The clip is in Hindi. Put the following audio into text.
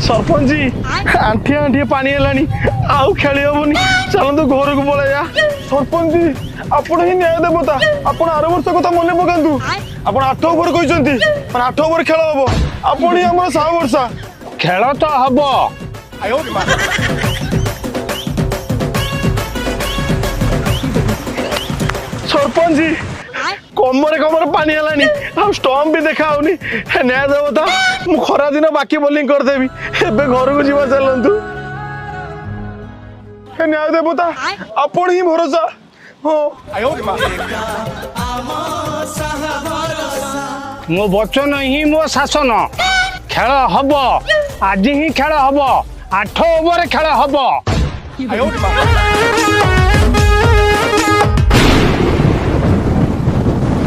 सरपंच जी आंठी आंठी पानी है आउ खेली हबनी चलतु घर को पलैया। सरपंच जी आपण ही न्याय देवता आपण आर वर्ष कथा मन पकातु आपण 8 ओवर कहते 8 ओवर खेल हम आपण ही आम 7 वर्ष खेल तो हम सरपंच जी कमरे कमरे पानी है स्टम्प भी देखा न्याय देवता मु खरा दिन बाकी बोलिंग करदेवी एबे घर को जीवा चलतु न्याय देवता आपण ही भरोसा। मो वचन ही मो शासन खेल हम आज ही खेल हम 8 ओवर खेल हम।